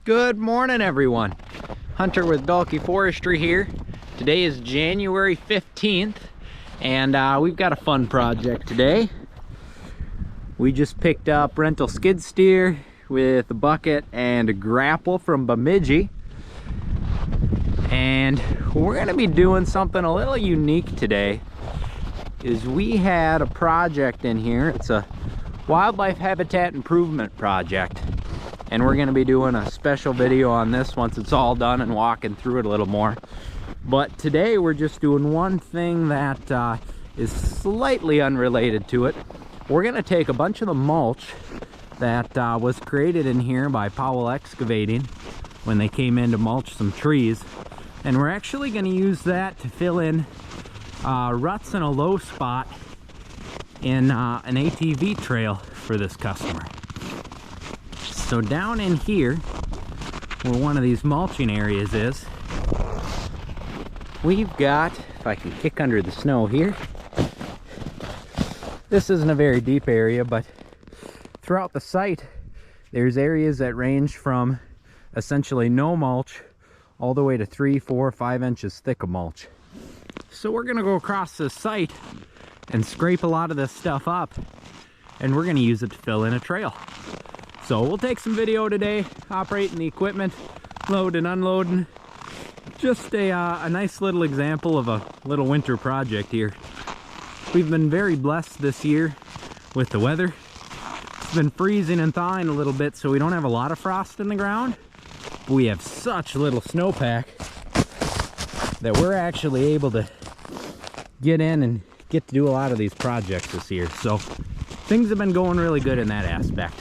Good morning, everyone. Hunter with Forestry here. Today is January 15th, and we've got a fun project today. We just picked up rental skid steer with a bucket and a grapple from Bemidji. And we're gonna be doing something a little unique today. Is we had a project in here. It's a wildlife habitat improvement project. And we're gonna be doing a special video on this once it's all done and walking through it a little more. But today we're just doing one thing that is slightly unrelated to it. We're gonna take a bunch of the mulch that was created in here by Powell Excavating when they came in to mulch some trees. And we're actually gonna use that to fill in ruts in a low spot in an ATV trail for this customer. So down in here, where one of these mulching areas is, we've got, if I can kick under the snow here, this isn't a very deep area, but throughout the site, there's areas that range from essentially no mulch all the way to 3, 4, 5 inches thick of mulch. So we're gonna go across this site and scrape a lot of this stuff up, and we're gonna use it to fill in a trail. So we'll take some video today, operating the equipment, loading, unloading. Just a nice little example of a little winter project here. We've been very blessed this year with the weather. It's been freezing and thawing a little bit, so we don't have a lot of frost in the ground. But we have such little snowpack that we're actually able to get in and get to do a lot of these projects this year. So things have been going really good in that aspect.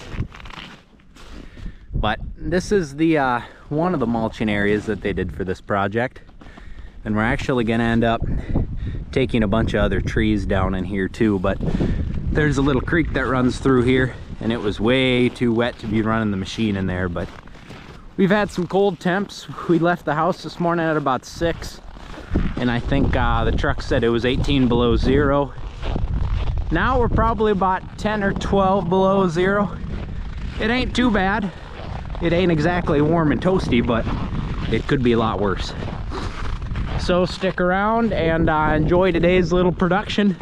But this is the one of the mulching areas that they did for this project, and we're actually gonna end up taking a bunch of other trees down in here too. But there's a little creek that runs through here, and it was way too wet to be running the machine in there. But we've had some cold temps. We left the house this morning at about 6, and I think the truck said it was 18 below zero. Now we're probably about 10 or 12 below zero. It ain't too bad. It ain't exactly warm and toasty, but it could be a lot worse. So stick around and enjoy today's little production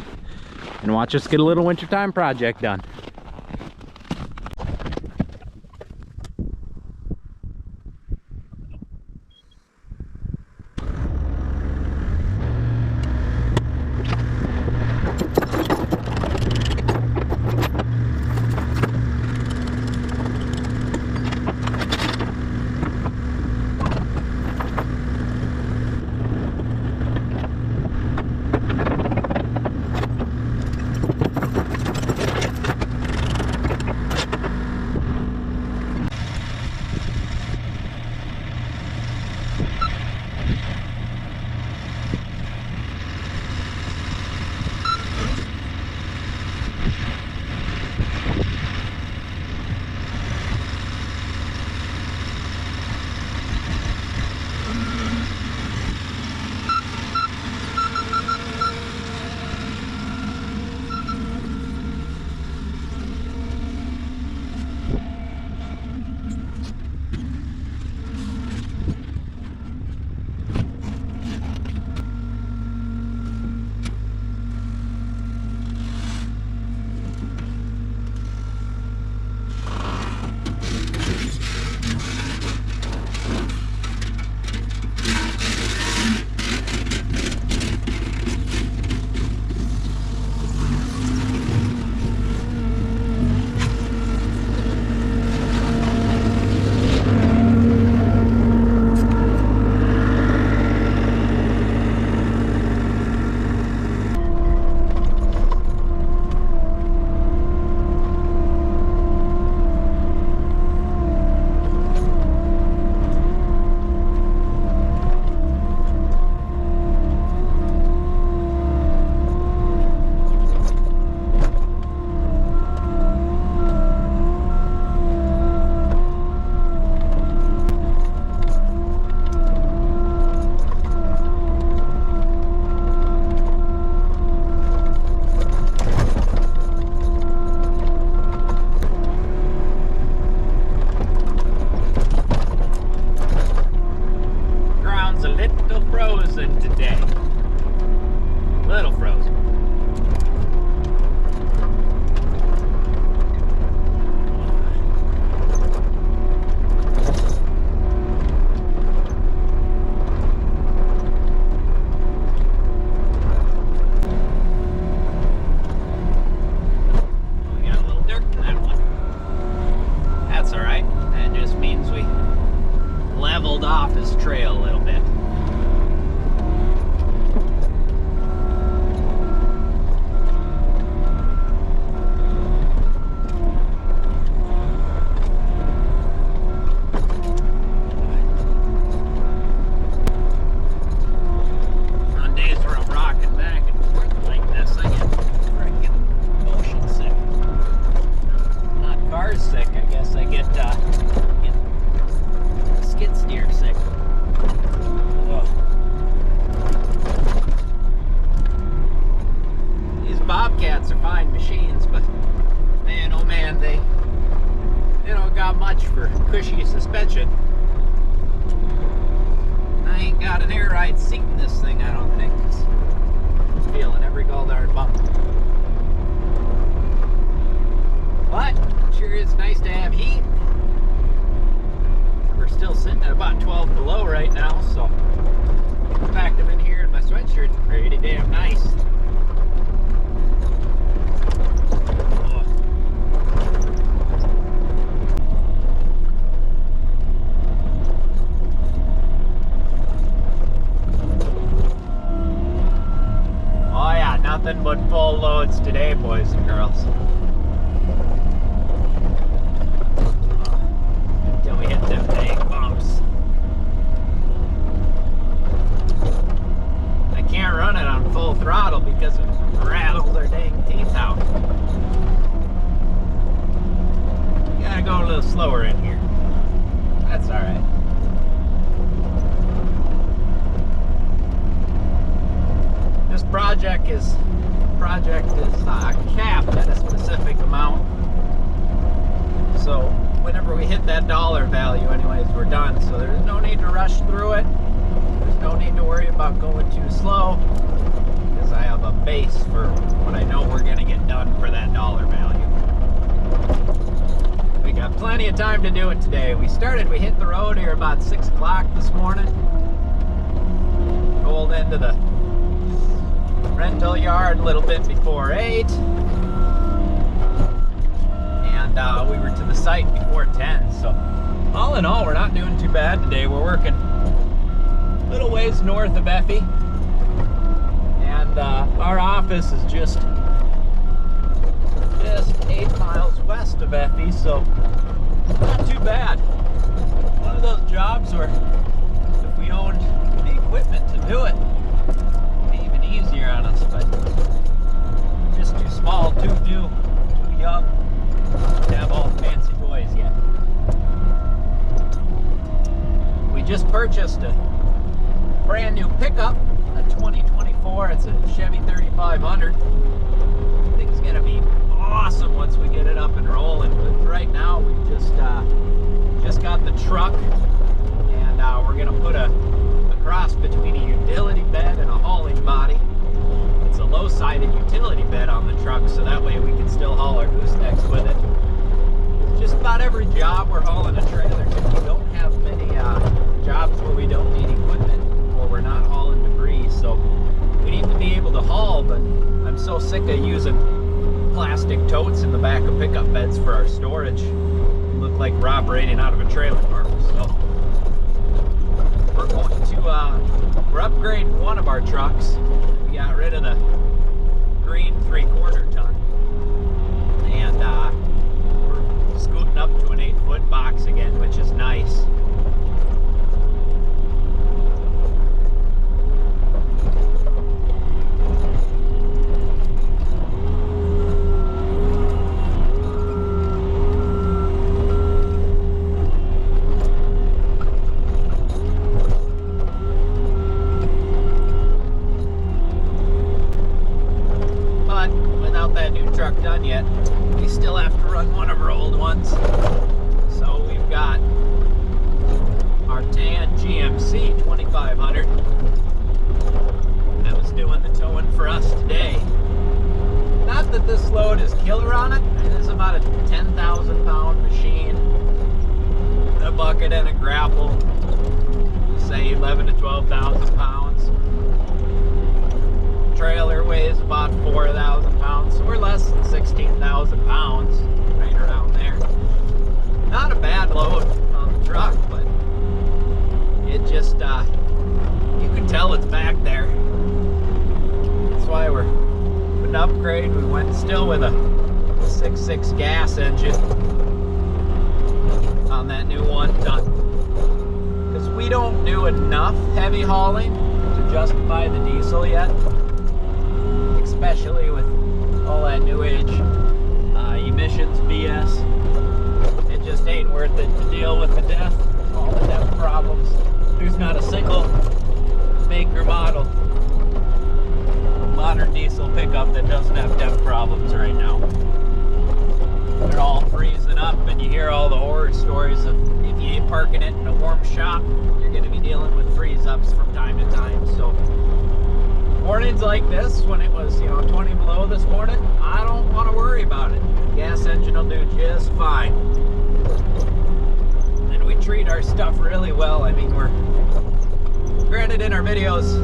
and watch us get a little wintertime project done. sealed off his trail a little bit. On days where I'm rocking back and forth like this, I get freaking motion sick. Not car sick, I guess. I get skid steer sick. Ugh. These Bobcats are fine machines, but man, oh man, they don't got much for cushy suspension. I ain't got an air ride seat in this thing, I don't think. I'm feeling every gall darn bump. But it sure is nice to have heat. We're still sitting at about 12 below right now, so the fact I'm in here in my sweatshirt's pretty damn nice. Oh yeah, nothing but full loads today, boys and girls. Until we hit them dang bumps. I can't run it on full throttle because it rattles our dang teeth out. Gotta go a little slower in here. That's alright. This project is capped at a specific amount. So whenever we hit that dollar value anyways, we're done. So there's no need to rush through it. There's no need to worry about going too slow, because I have a base for what I know we're gonna get done for that dollar value. We got plenty of time to do it today. We hit the road here about 6 o'clock this morning. Rolled into the rental yard a little bit before 8. And we were to the site before 10. So all in all, we're not doing too bad today. We're working a little ways north of Effie. And our office is just 8 miles west of Effie, so not too bad. One of those jobs where if we owned the equipment to do it, it'd be even easier on us, but just too small, too new, too young to have all the fancy toys yet. We just purchased a brand new pickup, a 2024. It's a Chevy 3500. Thing's gonna be awesome once we get it up and rolling. But right now we just got the truck, and we're gonna put a cross between a utility bed and a hauling body. It's a low-sided utility bed on the truck, so that way we can still haul our goosenecks with it. Just about every job we're hauling a trailer to. We don't have many jobs where we don't need equipment or we're not hauling debris, so we need to be able to haul, but I'm so sick of using plastic totes in the back of pickup beds for our storage. We look like we're operating out of a trailer park, so we're going to we're upgrading one of our trucks. We got rid of the green 3/4 ton, and we're scooting up to an 8-foot box again, which is nice. Done yet, we still have to run one of our old ones. So we've got our tan GMC 2500 that was doing the towing for us today. Not that this load is killer on it. It is about a 10,000 pound machine, a bucket and a grapple, say 11 to 12,000 pounds. Trailer weighs about 4,000 pounds, so we're less than 16,000 pounds, right around there. Not a bad load on the truck, but just, you can tell it's back there. That's why we're putting an upgrade. We went still with a 6.6 gas engine on that new 1 ton. Because we don't do enough heavy hauling to justify the diesel yet. Especially with all that new age emissions BS. It just ain't worth it to deal with the DEF, all the DEF problems. There's not a single make or model modern diesel pickup that doesn't have DEF problems right now. They're all freezing up, and you hear all the horror stories of if you ain't parking it in a warm shop, you're going to be dealing with freeze-ups from time to time. So mornings like this, when it was 20 below this morning, I don't want to worry about it. Gas engine will do just fine. And we treat our stuff really well. I mean, we're granted in our videos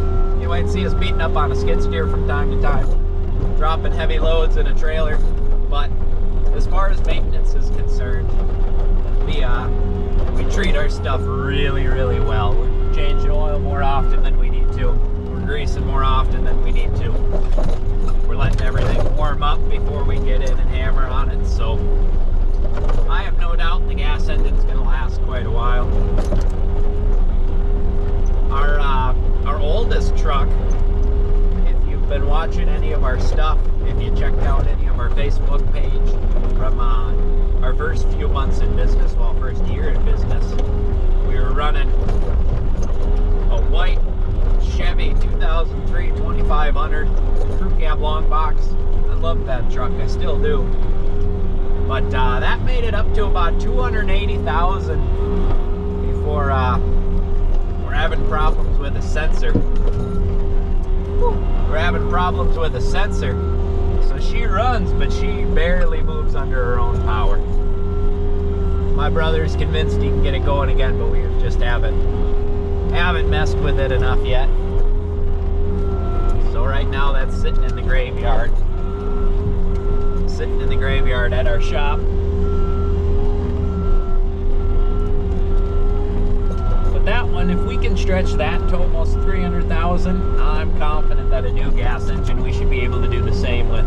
you might see us beating up on a skid steer from time to time, dropping heavy loads in a trailer, but as far as maintenance is concerned, we treat our stuff really, really well. We're changing oil more often than we need to. We're greasing more often than we need to. We're letting everything warm up before we get in and hammer on it. So I have no doubt the gas engine's going to last quite a while. Our oldest truck, if you've been watching any of our stuff, if you checked out any of our Facebook page from our first few months in business, well, first year in business, we were running a white Chevy 2003 2500 crew cab long box. I love that truck, I still do. But that made it up to about 280,000 before we're having problems with a sensor. We're having problems with a sensor. So she runs, but she barely moves under her own power. My brother's convinced he can get it going again, but we just haven't messed with it enough yet. So right now that's sitting in the graveyard. Sitting in the graveyard at our shop. But that one, if we can stretch that to almost 300,000, I'm confident that a new gas engine we should be able to do the same with.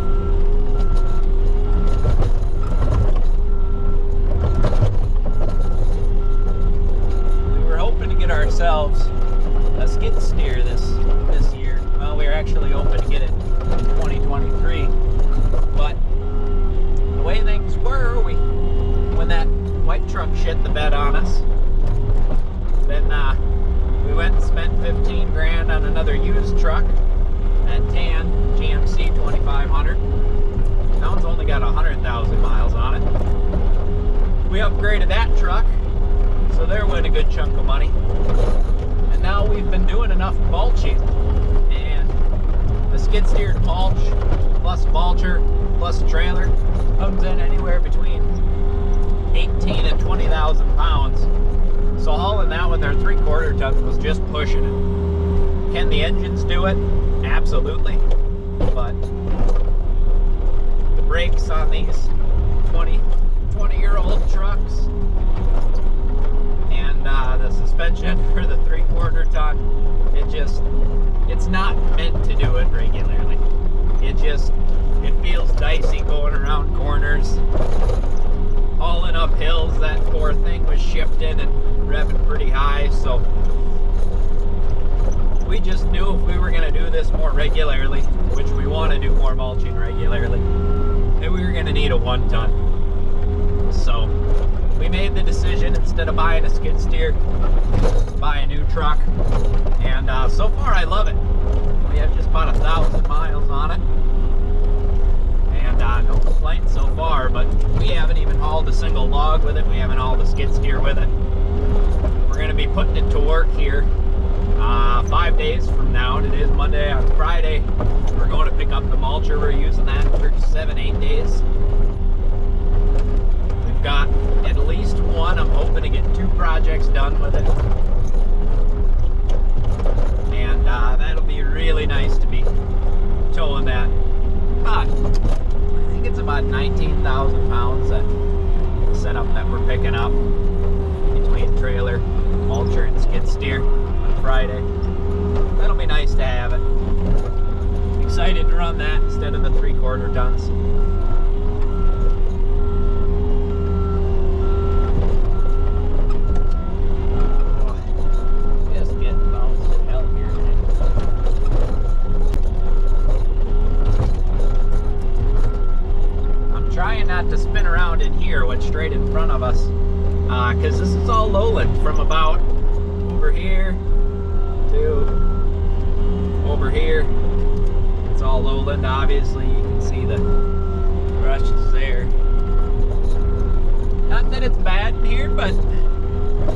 We were hoping to get ourselves a skid steer this year. Well, we were actually hoping to get it in 2023, but the way things were, when that white truck shit the bed on us, then we went and spent 15 grand on another used truck, that tan GMC 2500. That one's only got 100,000 miles on it. We upgraded that truck, so there went a good chunk of money. And now we've been doing enough mulching, and the skid steer to mulch plus mulcher plus trailer comes in anywhere between 18 and 20,000 pounds. So hauling that with our 3/4 tons was just pushing it. Can the engines do it? Absolutely. But the brakes on these 20-year-old trucks and the suspension for the 3/4 ton, it's not meant to do it regularly. It feels dicey going around corners, hauling up hills. That poor thing was shifting and revving pretty high, so we just knew if we were going to do this more regularly, which we want to do more mulching regularly, that we were going to need a 1 ton. So we made the decision, instead of buying a skid steer, buy a new truck, and so far I love it. We have just about 1,000 miles on it, and no complaints so far, but we haven't even hauled a single log with it. We haven't hauled a skid steer with it. We're going to be putting it to work here 5 days from now, and it is Monday. On Friday we're going to pick up the mulcher. We're using that for 7-8 days. We've got at least one. I'm hoping to get 2 projects done with it, and that'll be really nice to be towing that. I think it's about 19,000 pounds, that setup that we're picking up between trailer, mulcher, and skid steer. Friday. That'll be nice to have it. Excited to run that instead of the 3/4 tons. Just getting bounced to hell here. I'm trying not to spin around in here, what's straight in front of us, because this is all lowland from about over here to over here. It's all lowland, obviously. You can see the brushes there. Not that it's bad in here, but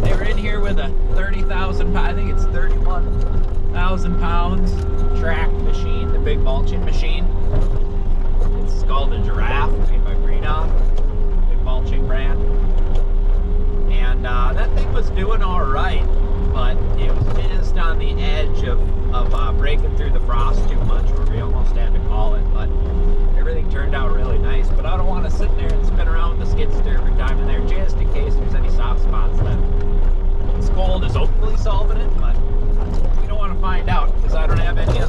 they were in here with a 30,000, I think it's 31,000 pounds track machine, the big mulching machine. It's called a Giraffe, made by Greenoff, big mulching brand. And that thing was doing all right, but it was just on the edge of breaking through the frost too much, where we almost had to call it. But everything turned out really nice. But I don't want to sit there and spin around the skid steer every time in there, just in case there's any soft spots left. This cold is hopefully solving it, but we don't want to find out, because I don't have any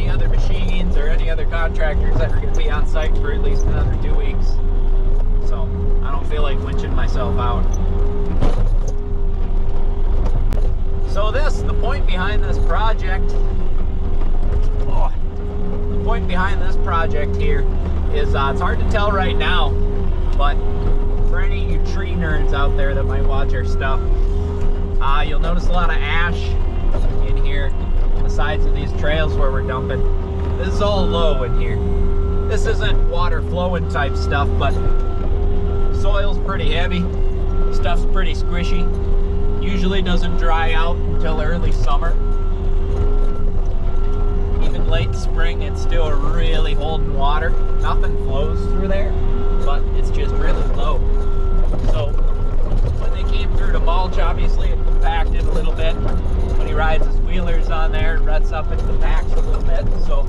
other machines or any other contractors that are going to be on site for at least another 2 weeks. So I don't feel like winching myself out. So the point behind this project, here is, it's hard to tell right now, but for any of you tree nerds out there that might watch our stuff, you'll notice a lot of ash in here on the sides of these trails where we're dumping. This is all low in here. This isn't water flowing type stuff, but soil's pretty heavy, stuff's pretty squishy. Usually doesn't dry out until early summer. Even late spring, it's still really holding water. Nothing flows through there, but it's just really low. So when they came through to mulch, obviously it compacted a little bit. When he rides his wheelers on there, it ruts up and compacts a little bit. So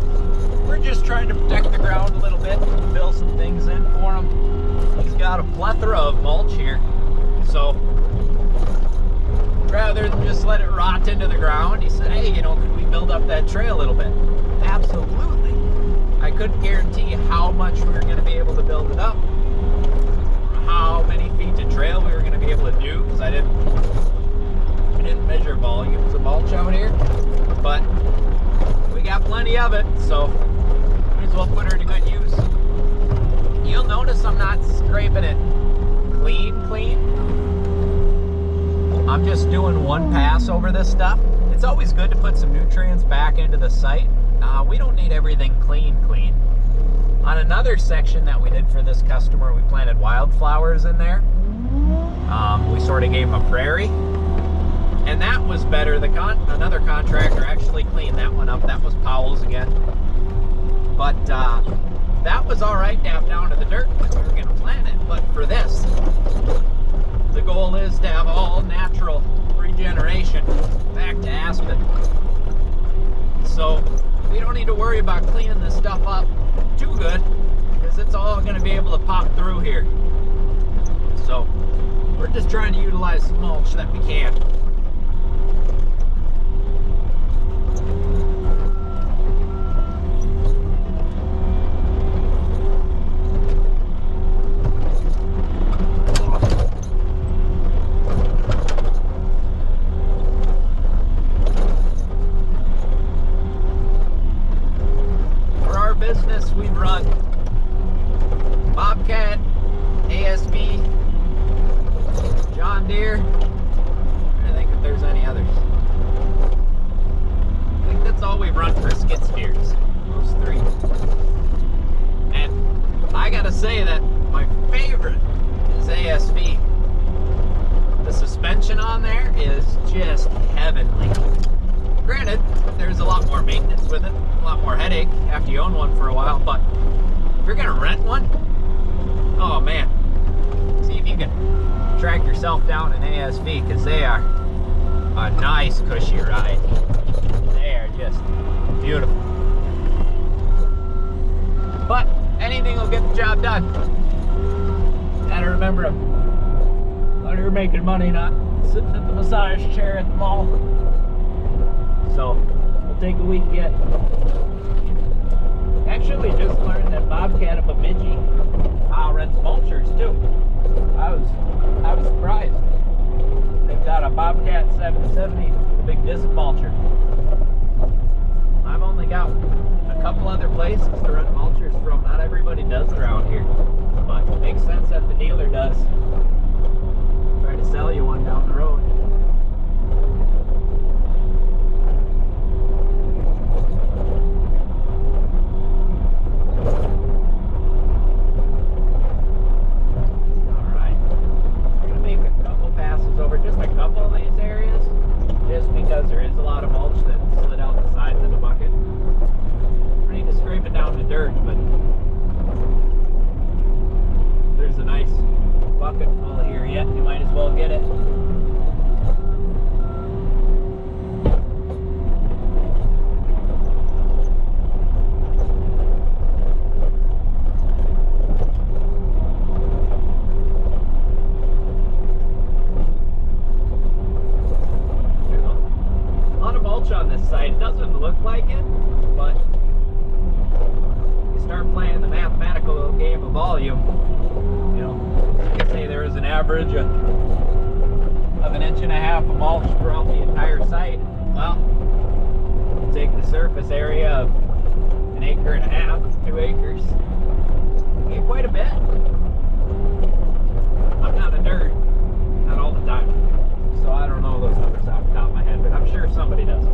we're just trying to protect the ground a little bit and fill some things in for him. He's got a plethora of mulch here. So rather than just let it rot into the ground, he said, hey, could we build up that trail a little bit? Absolutely. I couldn't guarantee how much we were going to be able to build it up, how many feet of trail we were going to be able to do, because I didn't measure volumes of mulch out here, but we got plenty of it, so might as well put her to good use. You'll notice I'm not scraping it clean. I'm just doing one pass over this stuff. It's always good to put some nutrients back into the site. We don't need everything clean. On another section that we did for this customer, we planted wildflowers in there. We sort of gave him a prairie, and that was better. Another contractor actually cleaned that one up. That was Powell's again. But that was all right to have down to the dirt when we were going to plant it. But for this, the goal is to have all natural regeneration back to aspen. So we don't need to worry about cleaning this stuff up too good, because it's all going to be able to pop through here. So we're just trying to utilize some mulch that we can. Business, we run Bobcat, ASB, John Deere. I think if there's any others. I think that's all we run for skid steers, those three. And I gotta say that my favorite is ASB. The suspension on there is just heavenly. Granted, there's a lot more maintenance with it, a lot more headache after you own one for a while, but if you're gonna rent one, oh man, see if you can track yourself down in ASB, because they are a nice cushy ride. They are just beautiful. But anything will get the job done. Gotta remember to Thought you were making money not sitting at the massage chair at the mall. So we'll take a week yet. Actually, just learned that Bobcat of Bemidji rents mulchers too. I was surprised. They've got a Bobcat 770, big disc mulcher. I've only got a couple other places to rent mulchers from. Not everybody does around here, but it makes sense that the dealer does. Try to sell you one down the road. Alright, I'm going to make a couple passes over just a couple of these areas, just because there is a lot of mulch that slid out the sides of the bucket. We need to scrape it down to dirt, but there's a nice bucket full here yet. You might as well get it. On this site, it doesn't look like it, but you start playing the mathematical game of volume. You know, you can say there is an average of 1.5 inches of mulch throughout the entire site. Well, take the surface area of 1.5 acres, 2 acres, you get quite a bit. I'm not a nerd, not all the time, so I don't know those numbers off the top of my head, but I'm sure somebody does.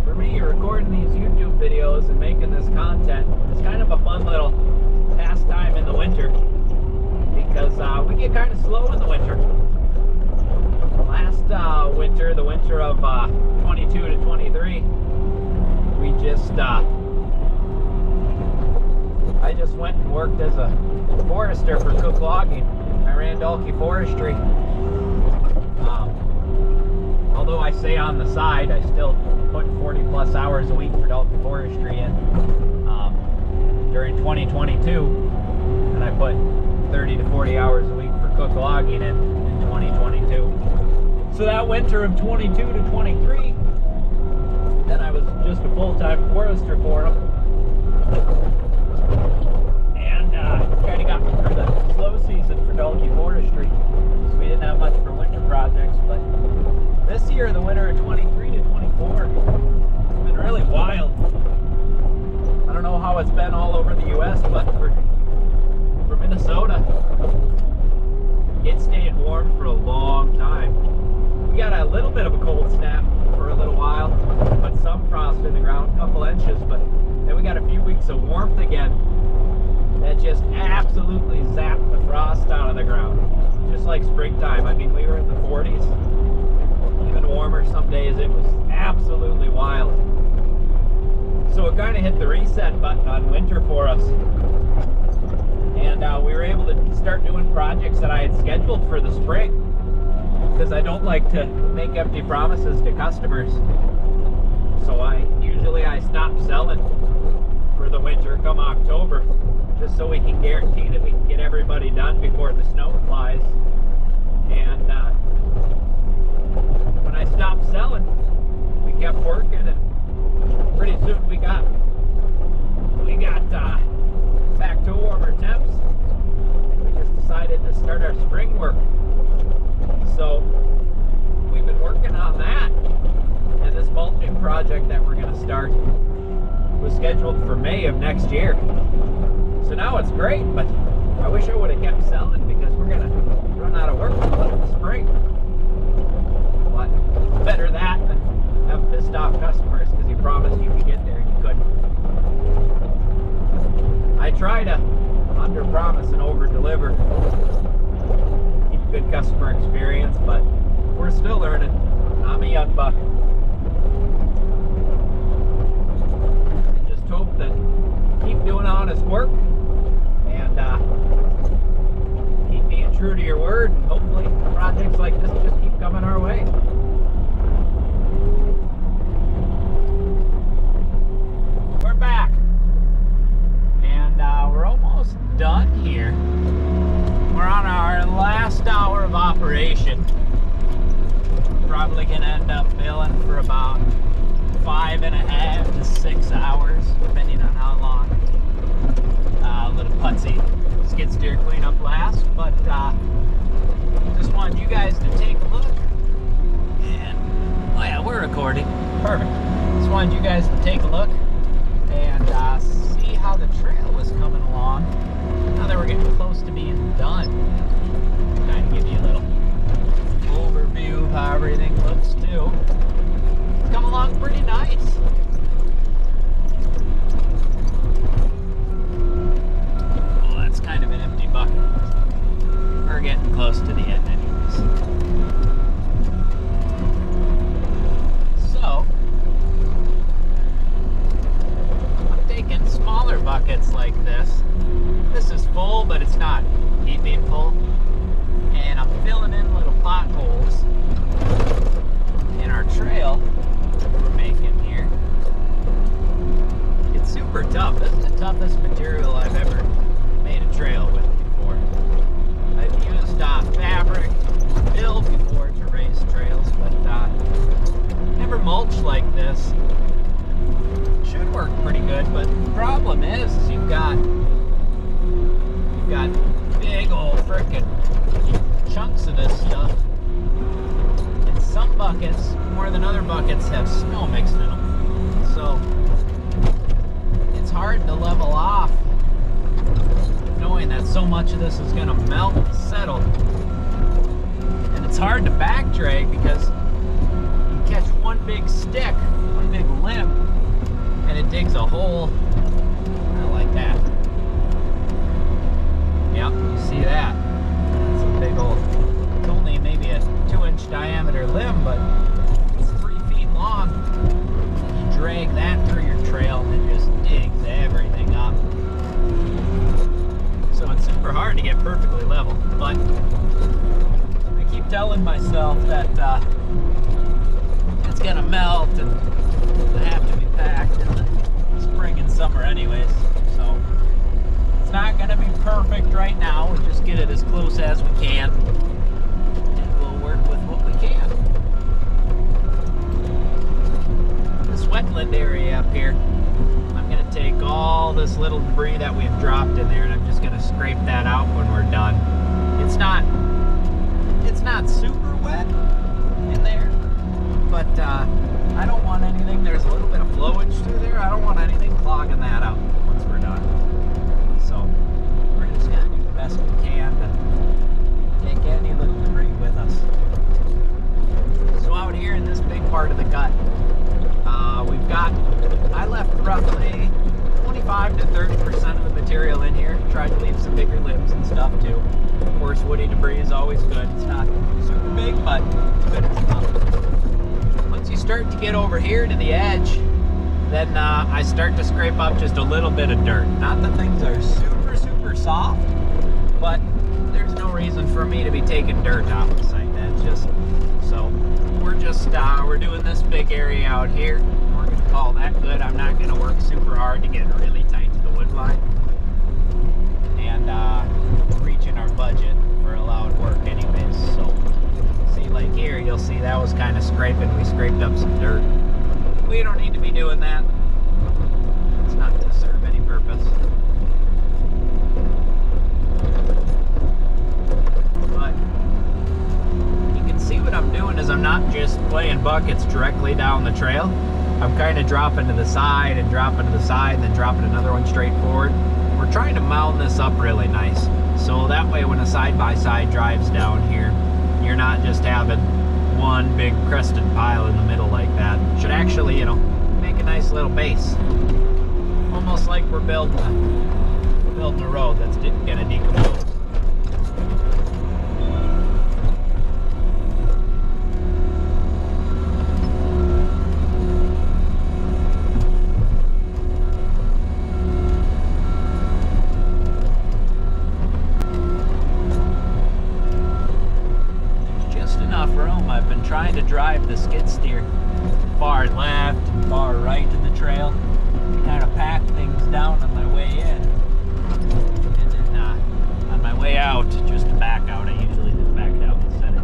For me, recording these YouTube videos and making this content is kind of a fun little pastime in the winter, because we get kind of slow in the winter. Last winter, the winter of 22 to 23, we just I just went and worked as a forester for Cook Logging. I ran Dalkey Forestry. Although I say on the side, I still put 40 plus hours a week for Dalkey Forestry in during 2022, and I put 30 to 40 hours a week for Cook Logging in 2022. So that winter of 22 to 23, then I was just a full-time forester for them. Kind of got me through the slow season for Dalkey Forestry, so we didn't have much for winter projects. But this year, the winter of 23 to 24, it's been really wild. I don't know how it's been all over the U.S., but for Minnesota, it stayed warm for a long time. We got a little bit of a cold snap for a little while, but some frost in the ground, a couple inches, but then we got a few weeks of warmth again. That just absolutely zapped the frost out of the ground. Just like springtime. I mean, we were in the 40s, even warmer some days. It was absolutely wild. So it kind of hit the reset button on winter for us. And we were able to start doing projects that I had scheduled for the spring, because I don't like to make empty promises to customers. So I stop selling for the winter come October, just so we can guarantee that we can get everybody done before the snow flies. And when I stopped selling, we kept working, and pretty soon we got back to warmer temps. We just decided to start our spring work. So we've been working on that, and this mulching project that we're going to start was scheduled for May of next year. So now it's great, but I wish I would have kept selling, because we're going to run out of work in the spring. But better that than have pissed off customers because you promised you could get there and you couldn't. I try to under-promise and over-deliver, keep a good customer experience, but we're still learning. I'm a young buck. Just hope that keep doing honest work, and keep being true to your word, and hopefully projects like this just keep coming our way. duration. Probably gonna end up filling for about 5.5 to 6 hours, depending on how long. A little putsy skid steer cleanup lasts, but just wanted you guys to take a look. And oh yeah, we're recording. Perfect. Just wanted you guys to take a look and see how the trail was coming along. Now that we're getting close to being done, kind of give you a little overview of how everything looks too. It's come along pretty nice. Well, that's kind of an empty bucket. We're getting close to the end anyways. So, I'm taking smaller buckets like this. This is full, but it's not heaping full. And I'm filling in little potholes in our trail we're making here. It's super tough. This is the toughest material I've ever made a trail with before. I've used fabric, fill before to raise trails, but never mulch like this. Should work pretty good, but the problem is you've got big old frickin' chunks of this stuff, and some buckets more than other buckets have snow mixed in them, so it's hard to level off knowing that so much of this is going to melt and settle, and it's hard to back drag because you catch one big stick, one big limb, and it digs a hole like that. Yep, you see that? It's a big old, it's only maybe a 2-inch diameter limb, but it's 3 feet long. You drag that through your trail and it just digs everything up. So it's super hard to get perfectly level, but I keep telling myself that it's gonna melt and they have to be packed in the spring and summer anyways, so it's not gonna be perfect right now. We'll just get it as close as we can, and we'll work with what we can. This wetland area up here, I'm gonna take all this little debris that we've dropped in there, and I'm just gonna scrape that out when we're done. It's not super wet in there, but I don't want anything. There's a little bit of flowage through there. I don't want anything clogging that up once we're done. So we're just gonna do the best we can to take any little debris with us. So out here in this big part of the gut, I left roughly 25 to 30% of the material in here. Tried to leave some bigger limbs and stuff too. Of course, woody debris is always good. It's not super big, but it's good enough. Once you start to get over here to the edge, then I start to scrape up just a little bit of dirt. Not that things are super soft, but there's no reason for me to be taking dirt off the site. That's just, so we're doing this big area out here. We're gonna call that good. I'm not gonna work super hard to get really tight to the wood line, and reaching our budget for allowed work anyways. So see, like here, you'll see that was kind of scraping. We scraped up some dirt. We don't need to be doing that. It's not to serve any purpose. But you can see what I'm doing is I'm not just laying buckets directly down the trail. I'm kind of dropping to the side and dropping to the side and then dropping another one straight forward. We're trying to mound this up really nice. So that way when a side-by-side drives down here, you're not just having one big crested pile in the middle like that. Should actually, you know, make a nice little base. Almost like we're building a road that's gonna decompose. I've been trying to drive the skid steer far left and far right in the trail to kind of pack things down on my way in, and then on my way out, just to back out. I usually just back it out instead of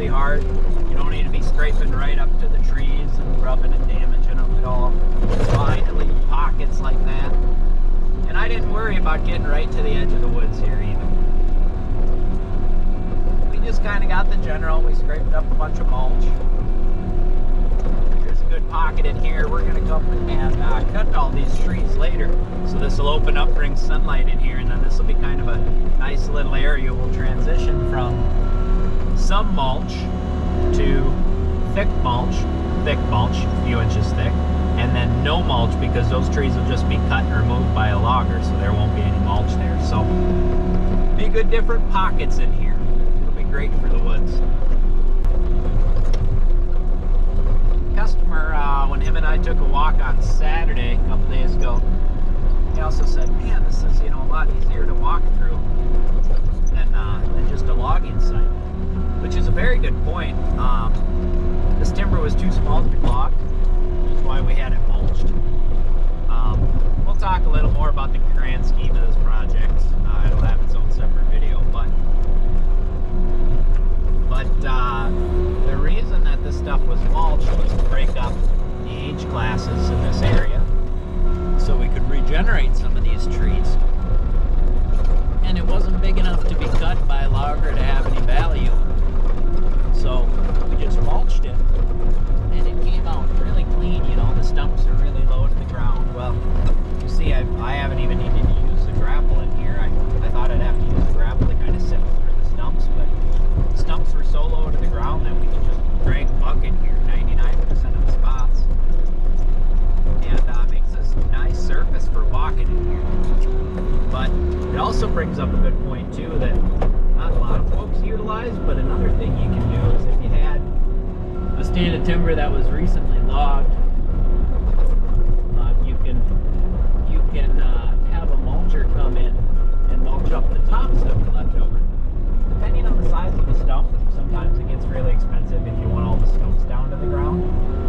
really hard. You don't need to be scraping right up to the trees and rubbing and damaging them at all. It's fine to leave pockets like that. And I didn't worry about getting right to the edge of the woods here either. We just kind of got the general. We scraped up a bunch of mulch. There's a good pocket in here. We're going to come and cut all these trees later. So this will open up, bring sunlight in here, and then this will be kind of a nice little area. We'll transition from some mulch to thick mulch, a few inches thick, and then no mulch because those trees will just be cut and removed by a logger, so there won't be any mulch there. So be good different pockets in here. It'll be great for the woods. Customer, when him and I took a walk on Saturday a couple days ago, he also said, man, this is, a lot easier to walk through than just a logging site, which is a very good point. This timber was too small to be logged, which is why we had it mulched. We'll talk a little more about the grand scheme of this project. It'll have its own separate video, but the reason that this stuff was mulched was to break up the age classes in this area so we could regenerate some of these trees. And it wasn't big enough to be cut by a logger to have any value. So we just mulched it, and it came out really clean. The stumps are really low to the ground. Well, you see, I haven't even needed to use the grapple in here. I thought I'd have to use the grapple to kind of sift through the stumps, but the stumps were so low to the ground that we could just drag a bucket here 99% of the spots. And makes this nice surface for walking in here. But it also brings up a good point too that not a lot of folks utilize, but another thing you can do is if you had a stand of timber that was recently logged, you can have a mulcher come in and mulch up the tops that were left over. Depending on the size of the stump, sometimes it gets really expensive if you want all the stumps down to the ground,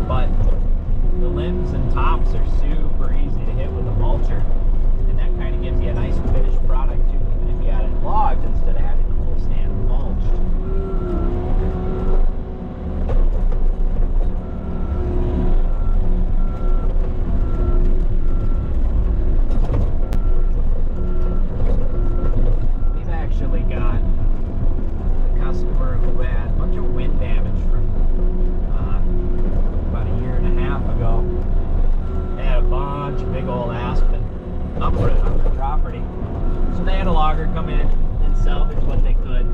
but the limbs and tops are super easy to hit with a mulcher, and that kind of gives you a nice finished product too, even if you had it logged instead of having the whole stand mulched. We've actually got a customer who had a bunch of wind damage from about a year and a half ago. They had a bunch of big old aspen uprooted on their property. So they had a logger come in and salvage what they could,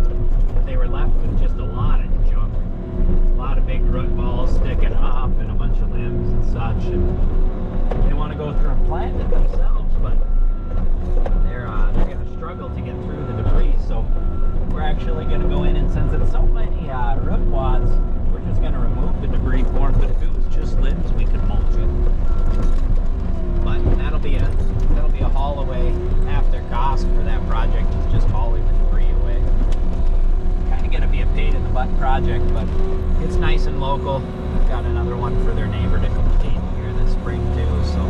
but they were left with just a lot of junk. A lot of big root balls sticking up and a bunch of limbs and such. And they want to go through and plant it themselves, but they're going to struggle to get through the debris. So we're actually going to go in, and since it's so many root wads, we're just going to remove the debris for them. But if it was just limbs, we could mulch it. But that'll be a haul away. Half their cost for that project is just hauling the debris away. Kind of going to be a pain in the butt project, but it's nice and local. We've got another one for their neighbor to complete here this spring too. So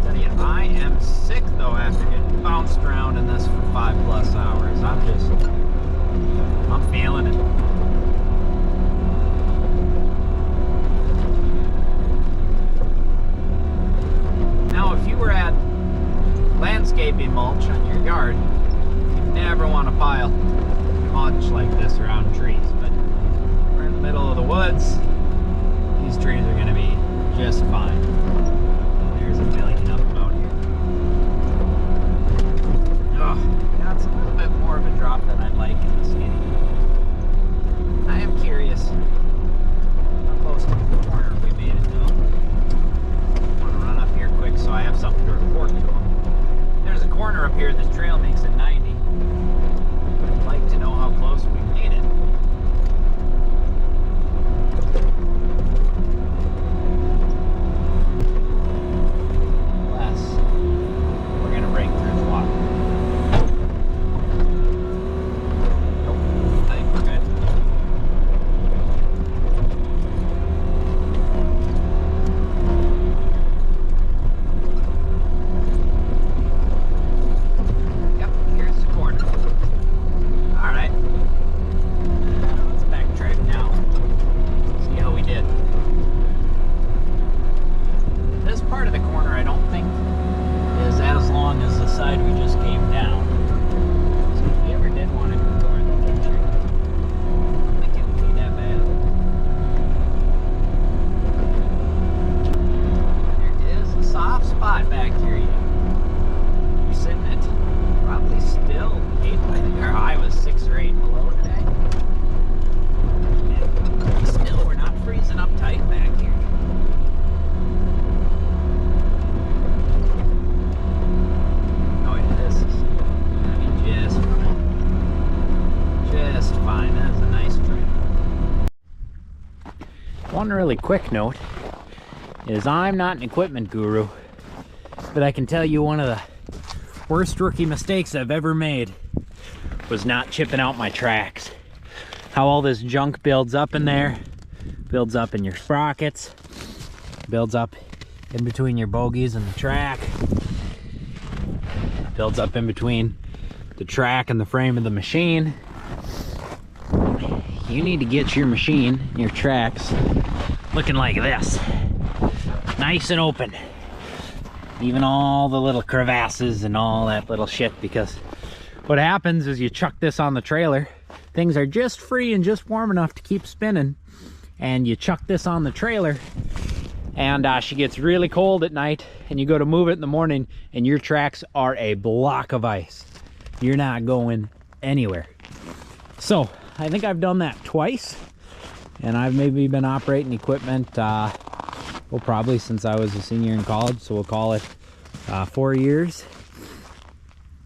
tell you, I am sick though after getting bounced around in this for 5+ hours. I'm feeling it. Now, if you were at landscaping mulch on your yard, you'd never want to pile mulch like this around trees. But we're in the middle of the woods. These trees are going to be just fine. There's a million of them out here. Oh, that's a little bit more of a drop than I'd like in the skinny. I am curious how close to the corner we made it though. Quick so I have something to report to them. There's a corner up here. This trail makes it 90. I'd like to know how close we made it. really quick note is I'm not an equipment guru, but I can tell you one of the worst rookie mistakes I've ever made was not chipping out my tracks. How all this junk builds up in there, builds up in your sprockets, builds up in between your bogies and the track, builds up in between the track and the frame of the machine. You need to get your machine, your tracks, looking like this. Nice and open. Even all the little crevasses and all that little shit, because what happens is you chuck this on the trailer, things are just free and just warm enough to keep spinning, and you chuck this on the trailer and she gets really cold at night, and you go to move it in the morning and your tracks are a block of ice. You're not going anywhere. So I think I've done that twice, and I've maybe been operating equipment well, probably since I was a senior in college, so we'll call it 4 years.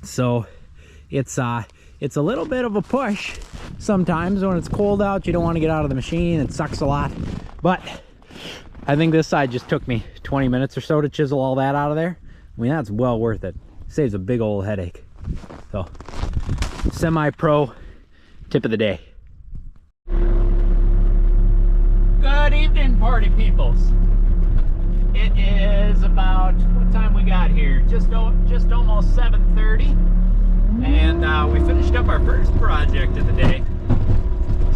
So it's a little bit of a push sometimes when it's cold out. You don't want to get out of the machine. It sucks a lot, but I think this side just took me 20 minutes or so to chisel all that out of there. I mean, that's well worth it. Saves a big old headache. So semi-pro tip of the day. Good evening, party peoples. It is about, what time we got here? Just almost 7:30, and we finished up our first project of the day.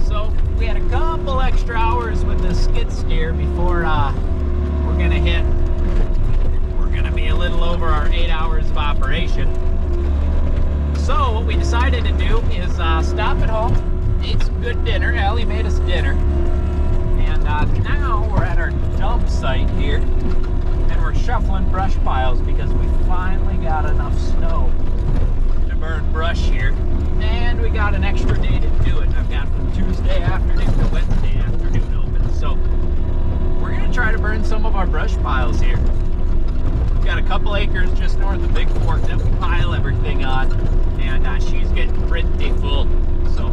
So we had a couple extra hours with the skid steer before we're gonna be a little over our 8 hours of operation. So what we decided to do is stop at home, ate some good dinner. Allie made us dinner, and now we're at our dump site here, and we're shuffling brush piles because we finally got enough snow to burn brush here, and we got an extra day to do it. I've got from Tuesday afternoon to Wednesday afternoon open, so we're gonna try to burn some of our brush piles here. We've got a couple acres just north of Big Fork that we pile everything on, and she's getting pretty full, so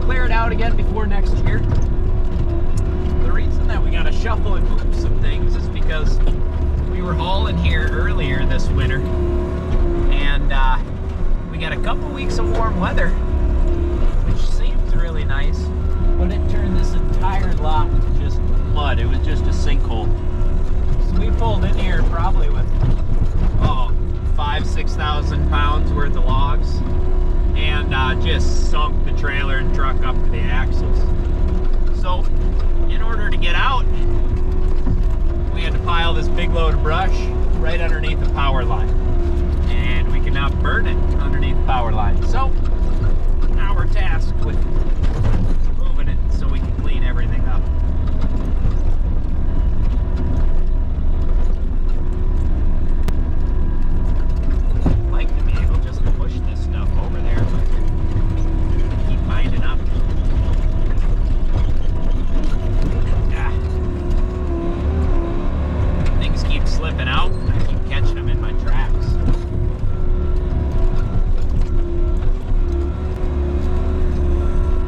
clear it out again before next year. The reason that we gotta shuffle and move some things is because we were hauling here earlier this winter, and we got a couple weeks of warm weather, which seems really nice, but it turned this entire lot with just mud. It was just a sinkhole. So we pulled in here probably with 5,000-6,000 pounds worth of logs, and just sunk the trailer and truck up to the axles. So in order to get out, we had to pile this big load of brush right underneath the power line, and we can now burn it underneath the power line. So now we're tasked with moving it so we can clean everything up. I'd like to be able just to push this stuff over there, but keep binding up. Things keep slipping out, and I keep catching them in my tracks.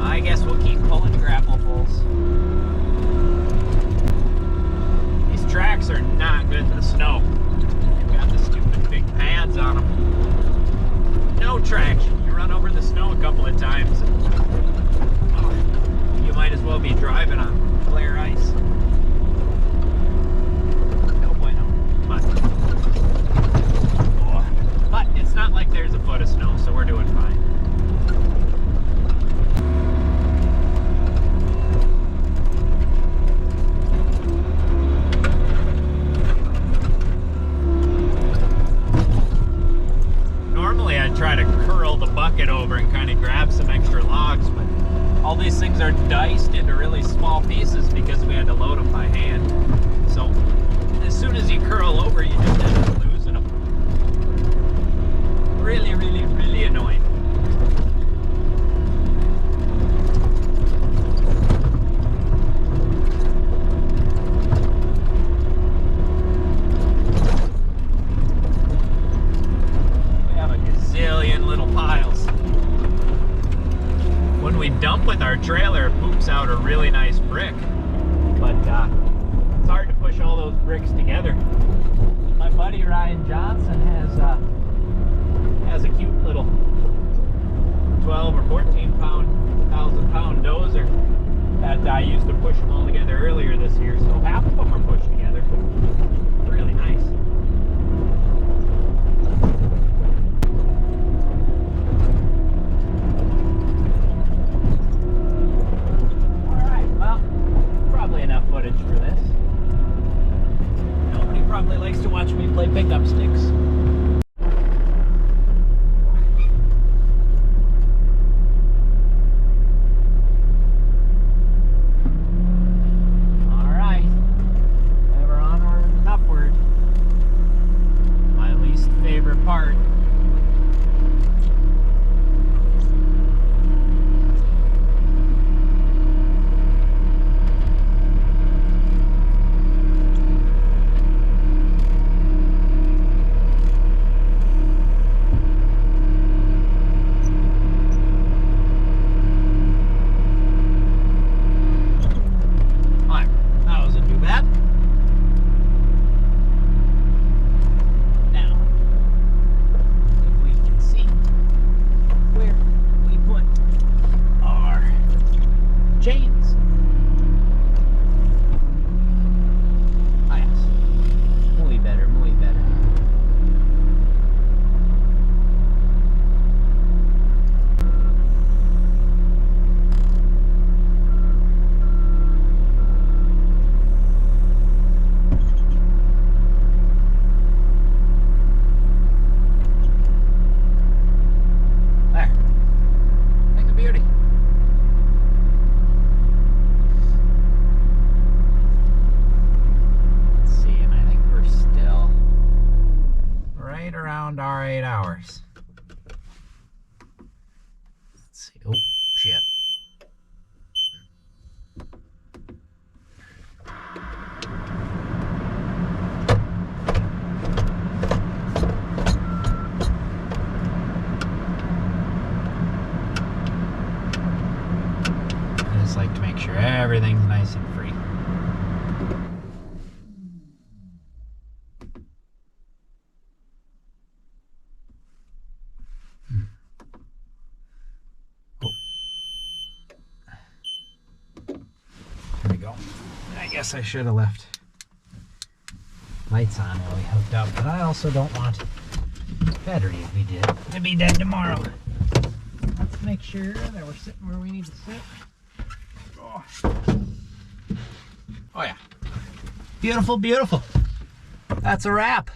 I guess we'll keep pulling grapple pulls. These tracks are not good in the snow. They've got the stupid big pads on them. No traction. You run over the snow a couple of times, and, you might as well be driving on clear ice. But it's not like there's a foot of snow, so we're doing fine. Normally I'd try to curl the bucket over and kind of grab some extra logs, but all these things are diced into really small pieces because we had to load them by hand. So as soon as you curl over, you just end up losing them. Really, really, really annoying. We have a gazillion little piles. When we dump with our trailer, it poops out a really nice brick, but together. My buddy Ryan Johnson has a cute little 12 or 14 thousand pound dozer that I used to push them all together earlier this year. So half of them are pushed together. Really nice. Enough footage for this. Nobody probably likes to watch me play pickup sticks. Alright, ever onward and upward. My least favorite part. Our 8 hours. Let's see. Oh, shit. I just like to make sure everything's nice and free. I guess I should have left lights on while we hooked up, but I also don't want battery to be dead tomorrow. Let's make sure that we're sitting where we need to sit. Oh yeah. Beautiful, beautiful. That's a wrap.